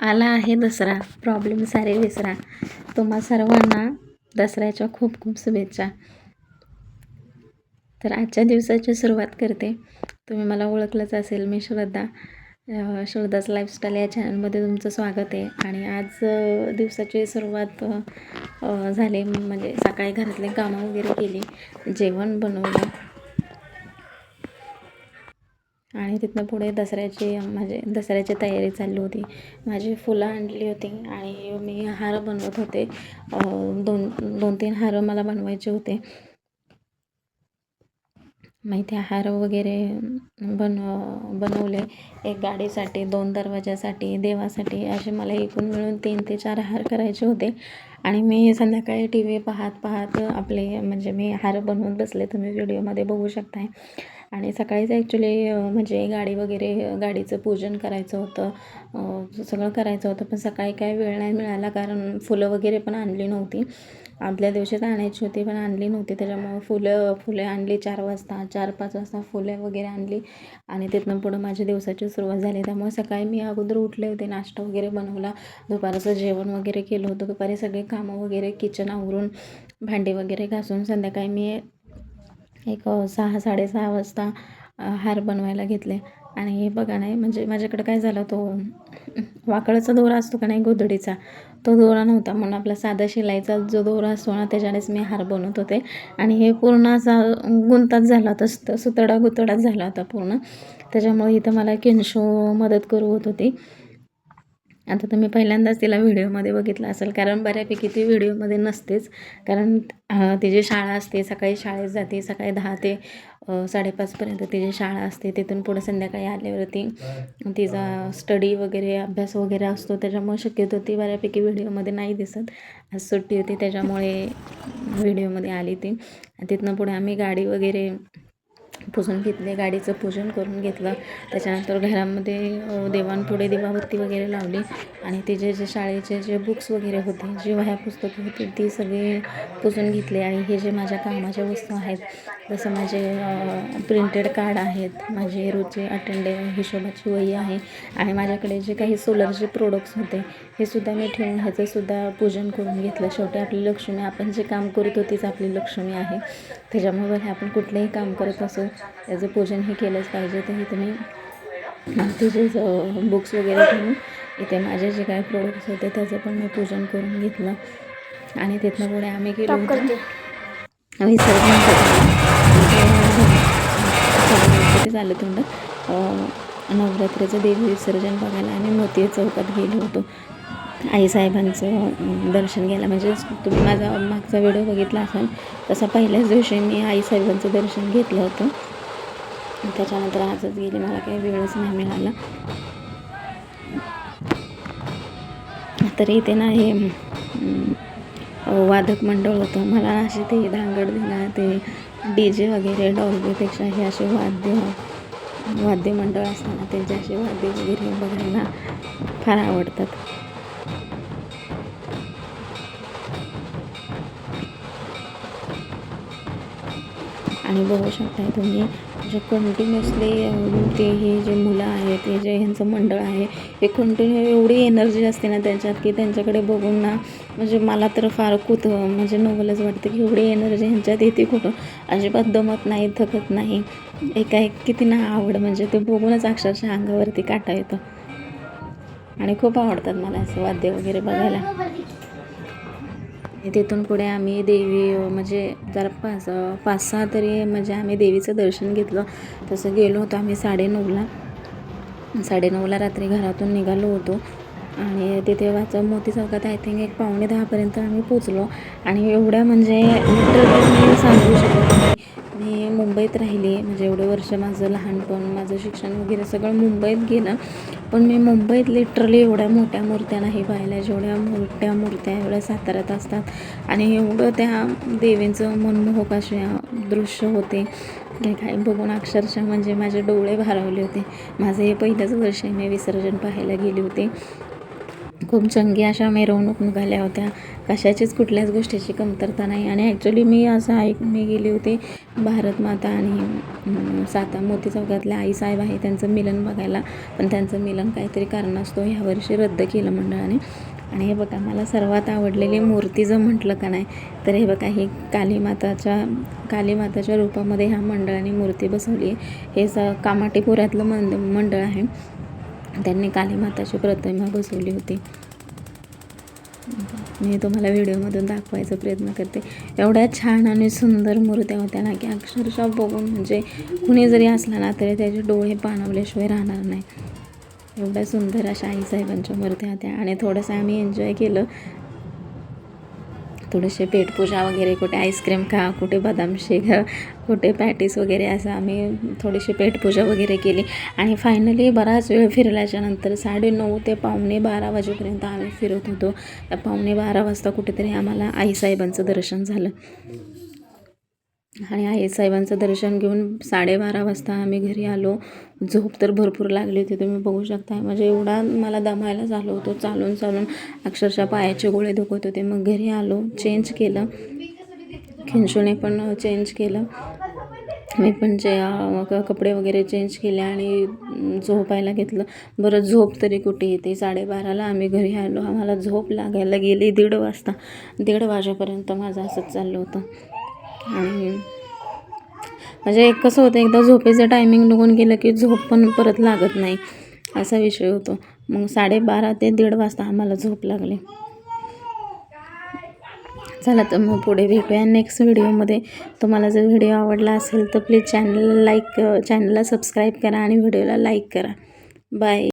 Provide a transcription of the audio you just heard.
आला आहे दसरा, प्रॉब्लेम सारे विसरा. तुम्हा सर्वांना दसऱ्याच्या खूप खूप शुभेच्छा. तर आजच्या दिवसाची सुरुवात करते. तुम्ही मला ओळखलंच असेल, मी श्रद्धा. श्रद्धाच लाईफस्टाईल या चॅनलमध्ये तुमचं स्वागत आहे. आणि आज दिवसाची सुरुवात झाली, म्हणजे सकाळी घरातले कामं वगैरे केली, जेवण बनवलं आणि तिथनं पुढे दसऱ्याची तयारी चालली होती. माझी फुलं आणली होती आणि मी हार बनवत होते. दोन तीन हार मला बनवायचे होते. मग ते हार वगैरे बनवले. एक गाडीसाठी, 2 दरवाजासाठी, देवासाठी, असे मला एकूण मिळून 3 ते 4 हार करायचे होते. आणि मी संध्याकाळी टी व्ही पाहत आपले म्हणजे मी हार बनवून बसले, तुम्ही व्हिडिओमध्ये बघू शकताय. आणि सकाळीच ॲक्च्युली म्हणजे गाडीचं पूजन करायचं होतं, सगळं करायचं होतं. पण सकाळी काय वेळ नाही मिळाला, कारण फुलं वगैरे पण आणली नव्हती. आदल्या दिवशीच आणायची होती पण आणली नव्हती. त्याच्यामुळं फुले आणली 4-5 वाजता फुले वगैरे आणली. आणि तिथनं पुढं माझ्या दिवसाची सुरुवात झाली. त्यामुळे सकाळी मी अगोदर उठले होते, नाश्ता वगैरे बनवला, दुपारचं जेवण वगैरे केलं होतं. दुपारी सगळे कामं वगैरे किचन आवरून, भांडी वगैरे घासून संध्याकाळी मी एक 6-6:30 वाजता हार बनवायला घेतले. आणि हे बघा नाही, म्हणजे माझ्याकडे काय झालं, तो वाकळाचा दोरा असतो का नाही, गोधडीचा, तो दोरा नव्हता. म्हणून आपला साधा शिलाईचा जो दोरा असतो ना, त्याच्यानेच मी हार बनवत होते. आणि हे पूर्ण असा गुंताच झाला होता, सुतडा झाला होता पूर्ण. त्याच्यामुळे इथं मला किंशू मदत होत होती. आता तुम्ही पहिल्यांदाच तिला व्हिडिओमध्ये बघितलं असेल, कारण बऱ्यापैकी ती व्हिडिओमध्ये नसतेच. कारण तिची शाळा असते, सकाळी शाळेत जाते, सकाळी 10 ते 5:30पर्यंत तिची शाळा असते. तिथून पुढं संध्याकाळी आल्यावरती तिचा स्टडी वगैरे, अभ्यास वगैरे असतो. त्याच्यामुळे शक्यतो ती बऱ्यापैकी व्हिडिओमध्ये नाही दिसत. आज सुट्टी होती त्याच्यामुळे व्हिडिओमध्ये आली ती. तिथनं पुढे आम्ही गाडी वगैरे पुसून घेतले, गाडीचं पूजन करून घेतलं. त्याच्यानंतर घरामध्ये देवांपुढे दिवाबत्ती वगैरे लावली. आणि तिचे जे शाळेचे जे बुक्स वगैरे होते, जी वह्या पुस्तकं होती, ती सगळी पुसून घेतली. आणि हे जे माझ्या कामाच्या वस्तू आहेत, जसं माझे प्रिंटेड कार्ड आहेत, माझे रोजचे अटेंडे हिशोबाची वही आहे, आणि माझ्याकडे जे काही सोलरचे प्रोडक्ट्स होते हे सुद्धा मी ठेवून ह्याचंसुद्धा पूजन करून घेतलं. शेवटी आपली लक्ष्मी, आपण जे काम करतो तीच आपली लक्ष्मी आहे. त्याच्यामुळे आपण कुठलंही काम करत असो, त्याचं पूजन हे केलंच पाहिजे. तर इथे मी तिचे बुक्स वगैरे ठेवून इथे माझे जे काही प्रोडक्ट्स होते त्याचं पण मी पूजन करून घेतलं. आणि तिथनं पुढे आम्ही गेलो होतो विसर्जन झालं थोडं नवरात्रीचं देवी विसर्जन बघायला आम्ही मोती चौकात गेलो होतो. आईसाहेबांचं दर्शन घ्यायला, म्हणजे तुम्ही माझा मागचा व्हिडिओ बघितला असाल तसा पहिल्याच दिवशी मी आईसाहेबांचं दर्शन घेतलं होतं. त्याच्यानंतर आजच गेले, मला काही वेळच नाही मिळाला. तरी इथे ना हे वादक मंडळ होतं. मला असे ते धांगडधिंगा, ते DJ वगैरे, डॉल्बीपेक्षा हे असे वाद्य मंडळ असताना त्यांचे असे वाद्य वगैरे बघायला फार आवडतात. आणि बघू शकताय तुम्ही, जे कंटिन्युअसली हे जे मुलं आहेत, हे जे ह्यांचं मंडळ आहे, हे कंटिन्यू एवढी एनर्जी असते ना त्यांच्यात, की त्यांच्याकडे बघून ना म्हणजे मला तर फार म्हणजे नवलच वाटतं की एवढी एनर्जी ह्यांच्यात येते कुठं. अजिबात दमत नाही, थकत नाही. किती ना आवड, म्हणजे ते बघूनच अक्षरशः अंगावरती काटा येतो. आणि खूप आवडतात मला असं वाद्य वगैरे बघायला. तिथून पुढे आम्ही देवी, म्हणजे जरा 5-6 तरी म्हणजे आम्ही देवीचं दर्शन घेतलं. तसं गेलो होतो आम्ही 9:30ला रात्री घरातून निघालो होतो. आणि तिथे मोती चौकात आय थिंक 9:45पर्यंत आम्ही पोचलो. आणि एवढ्या म्हणजे लिटरली मी सांगू शकत नाही. मी मुंबईत राहिली, म्हणजे एवढे वर्ष माझं लहानपण, माझं शिक्षण वगैरे सगळं मुंबईत गेलं. पण मी मुंबईत लिटरली एवढ्या मोठ्या मूर्त्या नाही पाहिल्या, जेवढ्या मोठ्या मूर्त्या एवढ्या साताऱ्यात असतात. आणि एवढं त्या देवींचं मनमोहक असे दृश्य होते, काही बघून अक्षरशः म्हणजे माझे डोळे भारावले होते. माझं हे पहिलंच वर्ष मी विसर्जन पाहायला गेले होते. खूप जंगी अशा मिरवणूक निघाल्या होत्या. कशाचीच कुठल्याच गोष्टीची कमतरता नाही. आणि ॲक्च्युली मी गेली होती भारत माता आणि मोती चौकातल्या आईसाहेब आहे त्यांचं मिलन बघायला. पण त्यांचं मिलन काहीतरी कारणास्तव ह्यावर्षी रद्द केलं मंडळाने. आणि हे बघा, मला सर्वात आवडलेली मूर्ती जर म्हटलं का नाही तर हे बघा, ही कालीमाताच्या रूपामध्ये ह्या मंडळाने मूर्ती बसवली आहे. हे कामाटीपुऱ्यातलं मंडळ आहे. त्यांनी कालीमाताची प्रतिमा बसवली होती. मी तुम्हाला व्हिडिओमधून दाखवायचा प्रयत्न करते. एवढ्या छान आणि सुंदर मूर्त्या होत्या ना की अक्षरशः बघून म्हणजे कुणी जरी असला ना तरी त्याचे डोळे पाणावल्याशिवाय राहणार नाही. एवढ्या सुंदर अशा आईसाहेबांच्या मूर्त्या होत्या. आणि थोडंसं आम्ही एन्जॉय केलं. थोडेसे पेटपूजा वगैरे, कुठे आईस्क्रीम खा, कुठे बदाम शेक, कुठे पॅटीस वगैरे, असं आम्ही थोडीशी पेटपूजा वगैरे केली. आणि फायनली बराच वेळ फिरल्याच्यानंतर 9:30 ते 11:45 वाजेपर्यंत आम्ही फिरत होतो. त्या 11:45 वाजता कुठेतरी आम्हाला आईसाहेबांचं दर्शन झालं. आणि आईसाहेबांचं दर्शन घेऊन 12:30 वाजता आम्ही घरी आलो. झोप तर भरपूर लागली होती, तुम्ही बघू शकता. म्हणजे एवढा मला दमायला झालो होतो चालून अक्षरशः पायाचे गोळे दुखत होते. मग घरी आलो, चेंज केलं, खिंचूने पण चेंज केलं, मी पण कपडे वगैरे चेंज केले आणि झोपायला घेतलं. बरं, झोप तरी कुठे येते. 12:30ला आम्ही घरी आलो. आम्हाला झोप लागायला गेली 1:30 वाजता. 1:30 वाजेपर्यंत माझं असंच चाललं होतं. आणि म्हणजे कसं होतं, एकदा झोपेचं टायमिंग निघून गेलं की झोप पण परत लागत नाही, असा विषय होतो. मग 12:30 ते 1:30 वाजता आम्हाला झोप लागली. चला तर मग पुढे भेटूया नेक्स्ट व्हिडिओमध्ये. तुम्हाला जर व्हिडिओ आवडला असेल तर प्लीज चॅनलला सबस्क्राईब करा आणि व्हिडिओला लाईक करा. बाय.